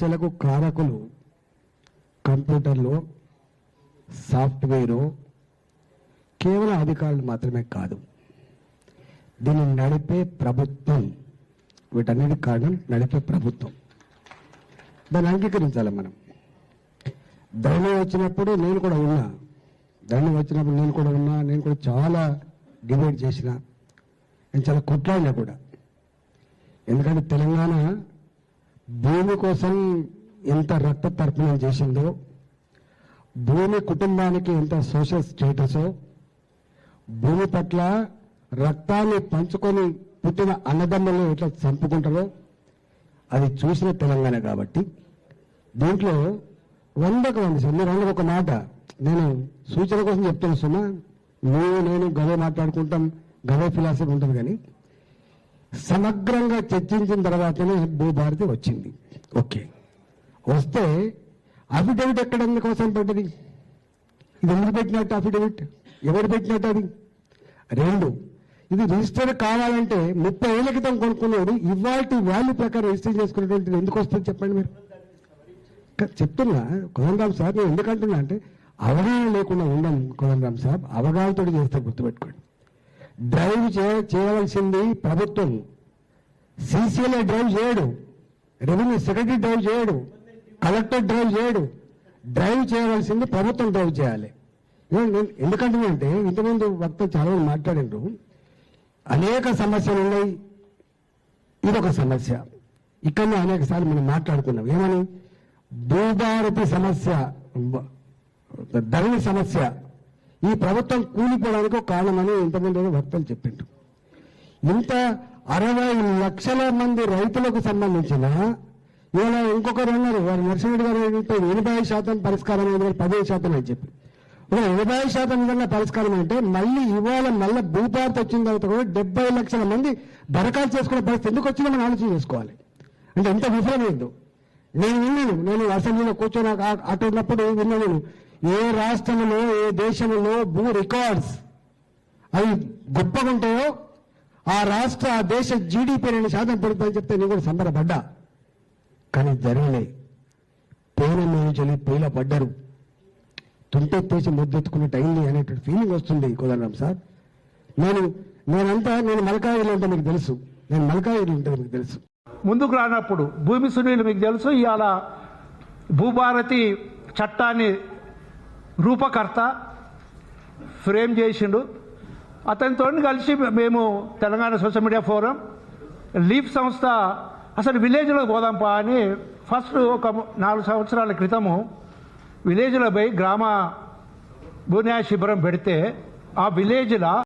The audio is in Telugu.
సమస్యలకు కారకులు కంప్యూటర్లో సాఫ్ట్వేరు కేవలం అధికారులు మాత్రమే కాదు, దీన్ని నడిపే ప్రభుత్వం. వీటన్నిటి కారణం నడిపే ప్రభుత్వం. దాన్ని అంగీకరించాలి మనం. ధరణి వచ్చినప్పుడు నేను కూడా ఉన్నా, నేను కూడా చాలా డిబేట్ చేసిన, నేను చాలా కొట్లాడినా కూడా. ఎందుకంటే తెలంగాణ భూమి కోసం ఎంత రక్త తర్పణం చేసిందో, భూమి కుటుంబానికి ఎంత సోషల్ స్టేటసో, భూమి పట్ల రక్తాన్ని పంచుకొని పుట్టిన అన్నదమ్ములు ఎట్లా చంపుకుంటారో అది చూసిన తెలంగాణ. కాబట్టి దీంట్లో 100కు 100 మీరు అన్న ఒక మాట నేను సూచన కోసం చెప్తాను సుమా. నేను గవే మాట్లాడుకుంటాం, గవే ఫిలాసఫీ ఉంటుంది, కానీ సమగ్రంగా చర్చించిన తర్వాతనే భూభారతి వచ్చింది. ఓకే, వస్తే అఫిడవిట్ ఎక్కడ కోసం పడ్డది? ఇది ఎందుకు పెట్టినట్టు అఫిడవిట్? ఎవరు పెట్టినట్టు? అది 2, ఇది రిజిస్టర్ కావాలంటే 30 ఏళ్ల క్రితం కొనుక్కున్నాడు, ఇవాళ వాల్యూ ప్రకారం రిజిస్టర్ చేసుకునేటువంటిది ఎందుకు వస్తుంది చెప్పండి మీరు? చెప్తున్నా కోదండరామ్ సార్, నేను ఎందుకంటున్నా అంటే అవగాహన లేకుండా ఉండం కోదండరామ్ సాబ్, అవగాహనతో చేస్తే గుర్తుపెట్టుకోండి. డ్రైవ్ చేయవలసింది ప్రభుత్వం. సీసీఎల్ఏ డ్రైవ్ చేయడు, రెవెన్యూ సెక్రటరీ డ్రైవ్ చేయడు, కలెక్టర్ డ్రైవ్ చేయడు. డ్రైవ్ చేయవలసింది ప్రభుత్వం డ్రైవ్ చేయాలి. ఎందుకంటే ఇంతకుముందు వక్త చాలా మంది మాట్లాడిండ్రు, అనేక సమస్యలు ఉన్నాయి, ఇదొక సమస్య. ఇక్కడ అనేక సార్లు మనం మాట్లాడుకున్నాం. ఏమని? భూభారతి సమస్య, ధరణి సమస్య ఈ ప్రభుత్వం కూలిపోవడానికి ఒక కారణమని ఇంతకుముందు వక్తలు చెప్పిండ్రు. ఇంత 60 లక్షల మంది రైతులకు సంబంధించిన ఇవాళ ఇంకొకరు ఉన్నారు, వారు నరసింహరెడ్డి గారు 80% పరిష్కారం అయింది, 15% అని చెప్పి 80% నిజంగా పరిష్కారం అంటే మళ్ళీ భూభారతి వచ్చిన తర్వాత కూడా 70 లక్షల మంది దరఖాస్తు చేసుకునే పరిస్థితి ఎందుకు వచ్చిందో మనం ఆలోచన చేసుకోవాలి. అంటే ఎంత విఫలమైందో నేను అసెంబ్లీలో కూర్చొని అటు ఉన్నప్పుడు విన్నాను, ఏ రాష్ట్రంలో ఏ దేశంలో భూ రికార్డ్స్ అవి గొప్పగా ఉంటాయో ఆ దేశ జీడిపి 2% పెరుగుతుందని చెప్తే నేను కూడా సంబరపడ్డా. కానీ జరగలే. పేన మేలు పేల పడ్డారు, తుంటెత్తేసి ముద్దెత్తుకున్నట్టు అయింది అనేటువంటి ఫీలింగ్ వస్తుంది కోదండరామ్ సార్. నేను మల్కాగిరిలో ఉంటే మీకు తెలుసు, మీకు తెలుసు. ముందుకు రానప్పుడు భూమి సునీలు మీకు తెలుసు. ఇవాళ భూభారతి చట్టాన్ని రూపకర్త ఫ్రేమ్ చేసిండు. అతనితో కలిసి మేము Telangana social media forum leaf సంస్థ అసలు విలేజ్లో పోదాంపా అని ఫస్ట్ ఒక 4 సంవత్సరాల క్రితము విలేజ్లో పోయి గ్రామ భూన్యాయ శిబిరం పెడితే ఆ విలేజ్లో